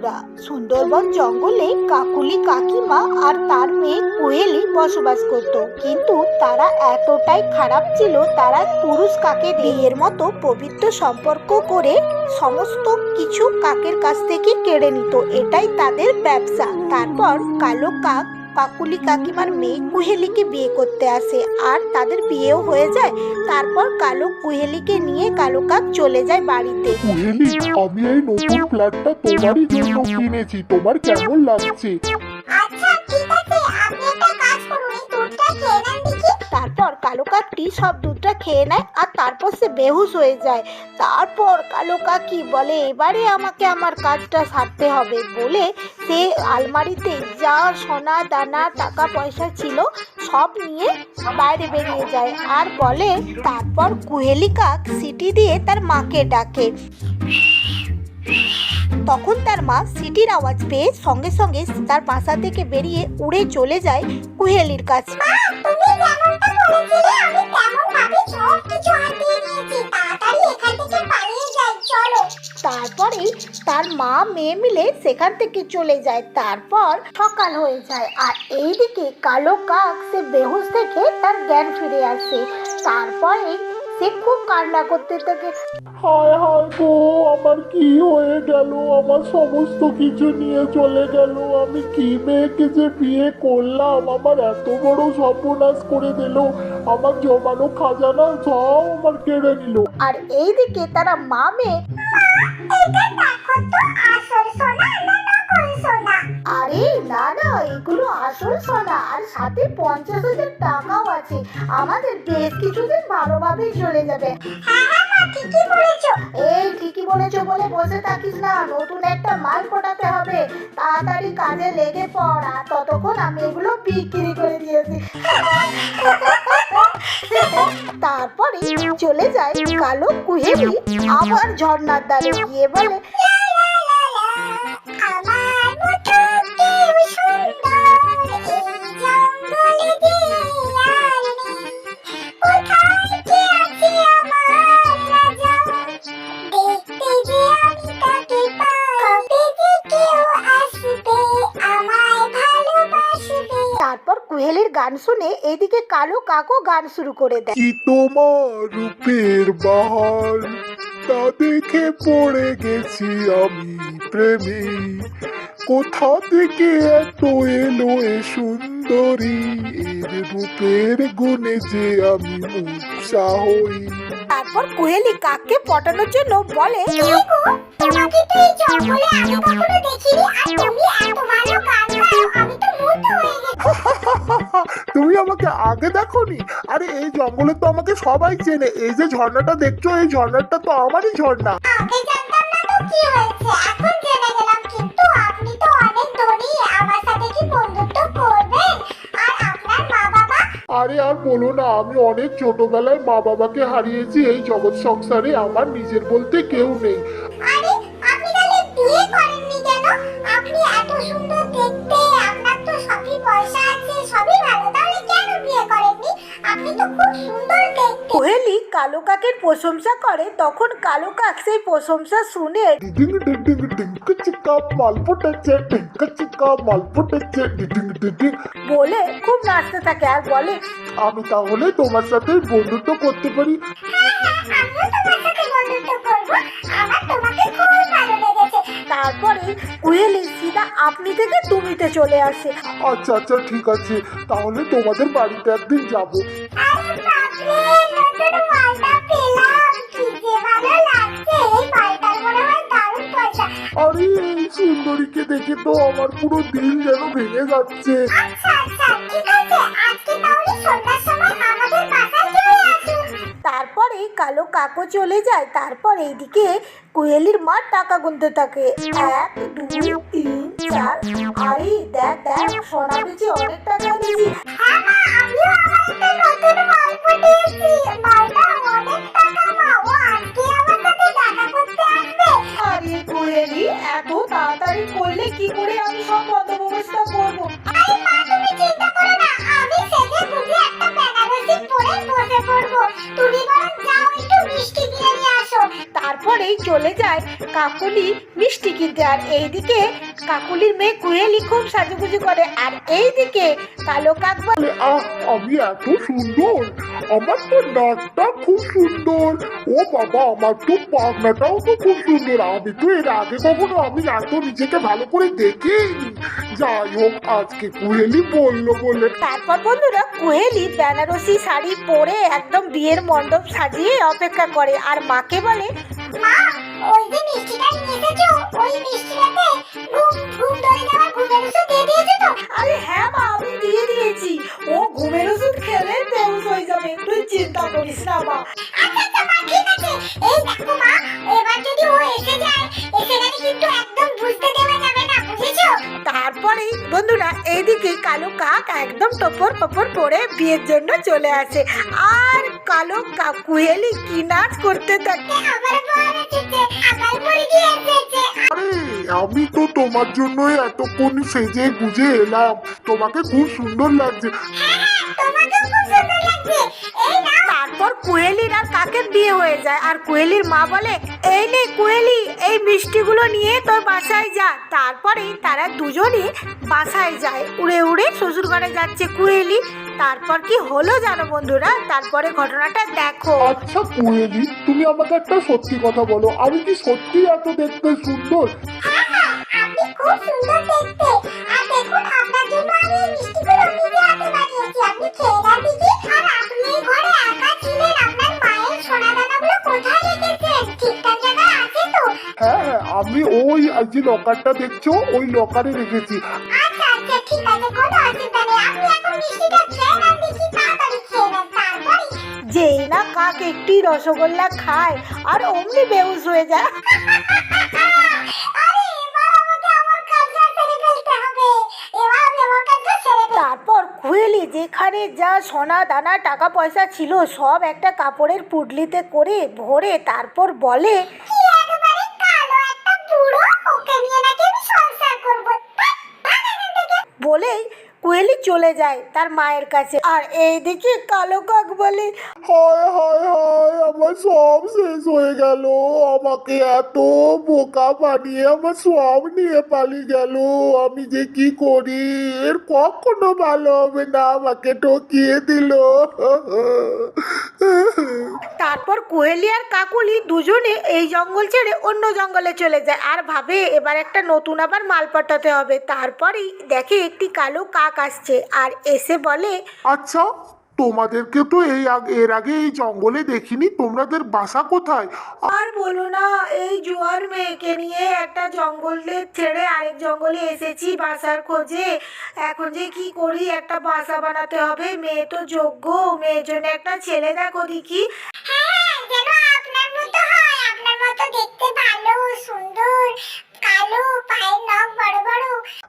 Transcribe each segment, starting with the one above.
বন্ধুরা, সুন্দরবন জঙ্গলে কাকুলি কাকিমা আর তার মেয়ে কোয়েলি বসবাস করত। কিন্তু তারা এতটাই খারাপ ছিল, তারা পুরুষ কাকে বিয়ের মতো পবিত্র সম্পর্ক করে সমস্ত কিছু কাকের কাছ থেকে কেড়ে নিত। এটাই তাদের ব্যবসা। তারপর কালো কাক কাকুলি কাকিমার মেয়ে কুহেলিকে বিয়ে করতে আসে আর তাদের বিয়েও হয়ে যায়। তারপর কালো কুহেলিকে নিয়ে কালো কাক চলে যায় বাড়িতে। কুহেলি, আমি এই নতুন ফ্ল্যাটটা তোমারই জন্য কিনেছি, তোমার কেমন লাগছে? আচ্ছা ঠিক আছে, আপনি একটা কাজ করুন, এই দুধটা খেয়ে নেন দেখি। তারপর কালো কাকটি সব দুধটা খেয়ে নেয় আর তারপর সে বেহুশ হয়ে যায়। তারপর কালো কাকি বলে, এবারে আমাকে আমার কাজটা সারতে হবে বলে সে আলমারিতে যা সোনা দানা টাকা পয়সা ছিল সব নিয়ে বাইরে বেরিয়ে যায় আর বলে, তারপর কুহেলি কাক সিটি দিয়ে তার মাকে ডাকে। তখন তার মা সিটির আওয়াজ পেয়ে সঙ্গে সঙ্গে তার বাসা থেকে বেরিয়ে উড়ে চলে যায় কুহেলির কাছে। তুমি যেমনটা বলেছিলে আমি তেমনভাবে সব কিছু হাতিয়ে নিয়েছি, তাড়াতাড়ি এখান থেকে পালিয়ে যাই, চলো। তারপরেই তার মা মেয়ে মিলে সেখান থেকে চলে যায়। তারপর সকাল হয়ে যায় আর এইদিকে কালো কাক সে বেহুশ থেকে তার জ্ঞান ফিরে আসে। তারপরে সে খুব কান্না করতে থাকে। হায় হায় গো, আমার কি হয়ে গেল? আমার সমস্ত কিছু নিয়ে চলে গেল। আমি কি মেয়েকে যে বিয়ে করলাম, আমার এত বড় সর্বনাশ করে দিল। আমার জমানো খাজানা সব আমার কেড়ে নিল। আর এইদিকে তারা মা মেয়ে, এটা দেখো তো আসল সোনা না নকল সোনা? আরে না না, এগুলো আসল সোনা আর সাথে 50,000 টাকাও আছে। আমাদের বেশ কিছুদিন ভালোভাবেই চলে যাবে। হ্যাঁ হ্যাঁ মা, ঠিকই বলেছো। এই ঠিকই বলেছো বলে বসে থাকিস না, নতুন একটা মাল ফোটাতে হবে। তাড়াতাড়ি কাজে লেগে পড়, আর ততক্ষণ আমি এগুলো বিক্রি করে দিয়েছি। তারপরে চলে যায় কালো কুহেলি আবার ঝর্ণার ধারে গিয়ে বলে, আমার মতো কেউ সুন্দর এই জঙ্গলে যে আর নেই। কোথায় যে আছে আমার রাজা, দেখতে যে আমি তাকে পাই। কবে যে কেউ আসবে আমায় ভালোবাসবে। তারপর কুহেলির গান শুনে এদিকে কালো কাকও গান শুরু করে দেয়। কি তোমার রূপের বাহার, তা দেখে পড়ে গেছি আমি প্রেমে। কোথা থেকে এত এলো এ সুন্দরী, এর রূপের গুণে যে আমি মূর্ছা হই। তারপর কুহেলি কাককে পটানোর জন্য বলে, তোমাকে তো এই জঙ্গলে আমি কখনো দেখিনি, আর তুমি এত ভালো গান গাও, আমি তো মুগ্ধ হয়ে গেছি। তুমি আমাকে আগে দেখোনি? আরে এই জঙ্গলে তো আমাকে সবাই চেনে। এই যে ঝর্ণাটা দেখছো, এই ঝর্ণাটা তো আমারই ঝর্ণা। আগে জানতাম না তো কি হয়েছে, এখন জেনে গেলাম। কিন্তু আপনি তো অনেক ধনী, আমার সাথে কি বন্ধুত্ব করবেন? আর আপনার মা বাবা? আরে আর বলো না, আমি অনেক ছোটবেলায় মা বাবাকে হারিয়েছি। এই জগৎ সংসারে আমার নিজের বলতে কেউ নেই। আরে আপনি তাহলে বিয়ে করেননি কেন? আপনি এত সুন্দর দেখতে, আপনার তো সবই পয়সা আছে, সবই ভালো, তাহলে কেন বিয়ে করেননি? আপনি তো খুব সুন্দর দেখতে। কোহেলি কালো কাকের প্রশংসা করে। তখন কালো কাক সেই প্রশংসা শুনে ডিং ডিং ডিং ডিং চিকা মাল ফুটেছে, ডিং চিকা মাল ফুটেছে, ডিং ডিং ডিং। বলে খুব নাচতে থাকে আর বলে, আমি তাহলে তোমার সাথে বন্ধুত্ব করতে পারি? হ্যাঁ হ্যাঁ, আমিও তোমার সাথে বন্ধুত্ব করবো, আমার তোমাকে খুব ভালো লেগেছে। তারপরে কুহেলি সিধা আপনি থেকে তুমিতে চলে আসে। আচ্ছা আচ্ছা ঠিক আছে, তাহলে তোমাদের বাড়িতে একদিন যাবো। আরে বাপরে, নতুন মালটা পেলাম, কি যে ভালো লাগছে। এই মালটার মনে হয় দারুণ পয়সা। আরে এই সুন্দরীকে দেখে তো আমার পুরো দিল যেন ভেঙে যাচ্ছে। আচ্ছা আচ্ছা ঠিক আছে, আজকে তাহলে সন্ধ্যার সময় আমাদের বাসায় চলে আসুন। তারপরে কালো কাকও চলে যায়। তারপর এইদিকে কুহেলির মা টাকা গুনতে থাকে, 1 2 3 4। আরে দেখ দেখ, সোনা বেচে অনেক টাকা দিয়েছি। হ্যাঁ মা, আমিও আমার একটা নতুন মাল ফুটিয়েছি, মালটা অনেক টাকা। মা, ও আজকে আমার সাথে দেখা করতে আসবে। আরে কুহেলি, এত তাড়াতাড়ি করলে কি করে আমি সব বন্দোবস্ত করবো? আরে মা, তুমি চিন্তা করো না, আমি সেজে গুজে একটা বেনারসি পরে বসে পড়বো। তুমি বরং যাও একটু মিষ্টি কিনে নিয়ে আসো। তারপরে তারপরেই চলে যায় কাকুলি মিষ্টি কিনতে। আর এইদিকে কাকুলির মেয়ে কুহেলি খুব সাজুগুজু করে, আর এইদিকে কালো কাক বলে, আহ, আমি এত সুন্দর, আমার তো নাকটা খুব সুন্দর, ও বাবা আমার তো পাখনাটাও তো খুব সুন্দর, আমি তো এর আগে কখনো আমি এত নিজেকে ভালো করে দেখিনি। যাই হোক আজকে কুহেলি বললো বলে। তারপর বন্ধুরা কুহেলি বেনারসি শাড়ি পরে একদম বিয়ের মণ্ডপ সাজিয়ে অপেক্ষা করে, আর মাকে বলে, মা, ওই যে মিষ্টিটা নিয়ে এসেছো, ওই মিষ্টিটাতে ঘুম ঘুম ধরে যাওয়ার ঘুমের ওষুধ দিয়ে দিয়েছো তো? আরে হ্যাঁ মা, আমি দিয়ে দিয়েছি, ও ঘুমের ওষুধ খেলে বেহুশ হয়ে যাবে, তুই চিন্তা করিস না মা। আচ্ছা আচ্ছা মা, ঠিক আছে। এই দেখো মা, এবার যদি ও এসে যায়, এসে গেলে কিন্তু একদম বুঝতে দেওয়া যাবে না, বুঝেছো? তারপরেই বন্ধুরা এইদিকে কালো কাক একদম টপর টপর পরে বিয়ের জন্য চলে আসে, আর কালো কুহেলি কি নাচ করতে থাকে। আমার বর এসেছে, আমার মুরগি এসেছে। আরে আমি তো তোমার জন্যই এতক্ষণ সেজে গুজে এলাম, তোমাকে খুব সুন্দর লাগছে। হ্যাঁ হ্যাঁ, তোমাকেও খুব সুন্দর লাগছে। এই নাও। তারপর কুহেলির আর কাকের বিয়ে হয়ে যায়, আর কুহেলির মা বলে, এই নে কুহেলি, এই মিষ্টিগুলো নিয়ে তোর বাসায় যা। তারপরেই তারা দুজনই বাসায় যায়, উড়ে উড়ে শ্বশুর ঘরে যাচ্ছে কুহেলি। তারপর কি হলো জানো বন্ধুরা, তারপরে ঘটনাটা দেখো। আচ্ছা কুহেলি, তুমি আমাকে একটা সত্যি কথা বলো, আমি কি সত্যি এত দেখতে সুন্দর? হ্যাঁ হ্যাঁ, আপনি খুব সুন্দর দেখতে। আর দেখুন, আপনার জন্য আমি এই মিষ্টিগুলো নিজে হাতে বানিয়েছি, আপনি খেয়ে নেন দেখি। আর আপনি এই ঘরে একা ছিলেন, আপনার মায়ের সোনা দানাগুলো কোথায় রেখেছেন? ঠিকঠাক জায়গায় আছে তো? হ্যাঁ হ্যাঁ, আমি ওই যে লকারটা দেখছো ওই লকারে রেখেছি। আচ্ছা আচ্ছা, ঠিক আছে, কোনো অসুবিধা নেই। আপনি এখন মিষ্টিটা খেয়ে নেন দেখি, তাড়াতাড়ি খেয়ে নেন, তারপরে। যেই না কাক একটি রসগোল্লা খায় আর অমনি বেহুশ হয়ে যায়। আরে এবার আমাকে আমার কাজটা সেরে ফেলতে হবে। এবার আমি আমার কাজটা সেরে ফেলবো। তারপর কুহেলি যেখানে যা সোনা দানা টাকা পয়সা ছিল সব একটা কাপড়ের পুডলিতে করে ভরে তারপর বলে, কি একেবারে কালো একটা বুড়ো, ওকে নিয়ে নাকি আমি সংসার করবো। ভাগ এখান থেকে। বলেই কুহেলি চলে যায় তার মায়ের কাছে। আর এইদিকে কালো কাক বলে, হায় হায় হায়, আমার সব শেষ হয়ে গেল, আমাকে এত বোকা বানিয়ে আমার সব নিয়ে পালিয়ে গেল, আমি যে কি করি, এর কখনো ভালো হবে না, আমাকে ঠকিয়ে দিল। তারপর কুহেলি আর কাকুলি দুজনে এই জঙ্গল ছেড়ে অন্য জঙ্গলে চলে যায়, আর ভাবে এবার একটা নতুন আবার মাল পাঠাতে হবে। তারপরেই দেখে একটি কালো কাক আসছে, আর এসে বলে, আচ্ছা তোমাদেরকে তো এর আগে এই জঙ্গলে দেখিনি, তোমাদের বাসা কোথায়? আর বলো না, এই জোয়ার মেয়েকে নিয়ে একটা জঙ্গলে ছেড়ে আরেক জঙ্গলে এসেছি বাসার খোঁজে। এখন যে কি করি, একটা বাসা বানাতে হবে, মেয়ে তো যোগ্য, মেয়ের জন্য একটা ছেলে দেখো দেখি। হ্যাঁ, যেন আপনার মতো হয়, আপনার মতো দেখতে ভালো, সুন্দর, কালো, পায়ের নখ বড় বড়।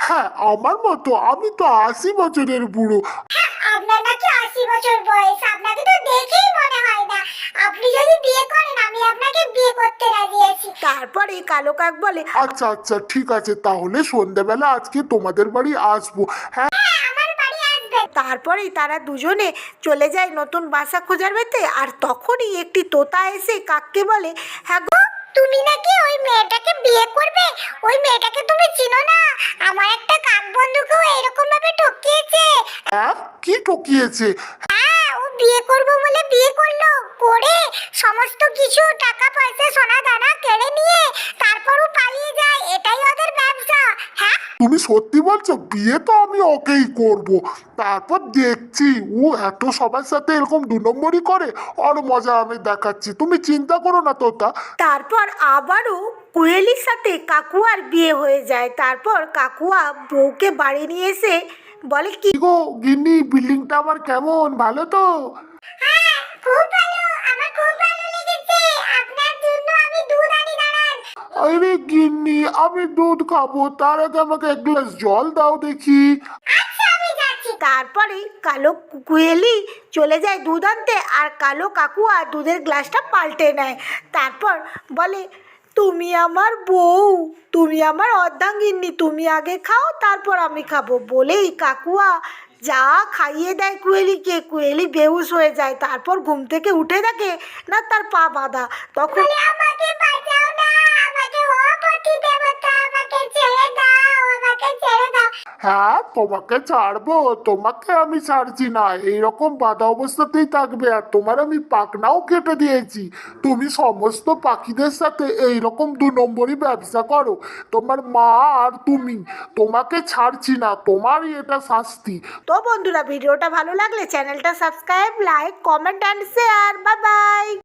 হ্যাঁ আমার মতো, আমি তো 80 বছরের বুড়ো। হ্যাঁ, আপনার নাকি 80 বছর বয়স, আপনাকে তো দেখেই মনে হয় না। আপনি যদি বিয়ে করেন, আমি আপনাকে বিয়ে করতে রাজি আছি। তারপরে কালো কাক বলে, আচ্ছা আচ্ছা ঠিক আছে, তাহলে সন্ধ্যাবেলা আজকে তোমাদের বাড়ি আসবো। হ্যাঁ হ্যাঁ, আমার বাড়ি আসবেন। তারপরেই তারা দুজনে চলে যায় নতুন বাসা খোঁজার বেতে। আর তখনই একটি তোতা এসে কাককে বলে, হ্যাঁ গো, তুমি নাকি ওই মেয়েটাকে বিয়ে করবে? ওই মেয়েটাকে তুমি চিনো না? আমার একটা কাক বন্ধুকেও এরকম ভাবে ঠকিয়েছে। হ্যাঁ, কি ঠকিয়েছে? হ্যাঁ, ও বিয়ে করবো বলে বিয়ে করলো, করে সমস্ত কিছু টাকা পয়সা সোনা দানা কেড়ে নিয়ে তারপর ও পালিয়ে যায়, এটাই ওদের ব্যবসা। হ্যাঁ, তুমি সত্যি বলছো? বিয়ে তো আমি ওকেই করব, তারপর দেখছি ও এত সবার সাথে এরকম 2 নম্বরই করে, আর মজা আমি দেখাচ্ছি, তুমি চিন্তা করো না তোতা। তারপর আবারও কুহেলির সাথে কাকুয়ার বিয়ে হয়ে যায়। তারপর কাকুয়া বউকে বাড়ি নিয়ে এসে বলে, কি কি গো গিন্নি, বিল্ডিংটা আমার কেমন, ভালো তো? হ্যাঁ, খুব ভালো, আমার খুব ভালো লেগেছে। আপনার জন্য আমি দুধ আনি, দাঁড়ান। আরে গিন্নি, আমি দুধ খাবো, তার আগে আমাকে 1 গ্লাস জল দাও দেখি। আচ্ছা, আমি যাচ্ছি। তারপরে কালো কুহেলি চলে যায় দুধ আনতে, আর কালো কাকুয়া দুধের গ্লাসটা পাল্টে নেয়। তারপর বলে, তুমি আমার বউ, তুমি আমার অর্ধাঙ্গিনী, তুমি আগে খাও তারপর আমি খাবো। বলেই কাকুয়া যা খাইয়ে দেয় কুহেলিকে, কুহেলি বেহুশ হয়ে যায়। তারপর ঘুম থেকে উঠে দেখে না তার পা বাঁধা। তখন বলে, আমাকে বাঁচাও লক্ষ্মী দেবতা আমাকে ছেড়ে দাও, আমাকে ছেড়ে দাও। হ্যাঁ, তোমাকে ছাড়বো? তোমাকে আমি ছাড়ছি না, এইরকম বাধা অবস্থাতেই থাকবে। আর তোমার আমি পাখনাও কেটে দিয়েছি। তুমি সমস্ত পাখিদের সাথে এইরকম 2 নম্বরই ব্যবসা করো, তোমার মা আর তুমি। তোমাকে ছাড়ছি না, তোমারই এটা শাস্তি। তো বন্ধুরা, ভিডিওটা ভালো লাগলে চ্যানেলটা subscribe, like, comment and share. Bye bye.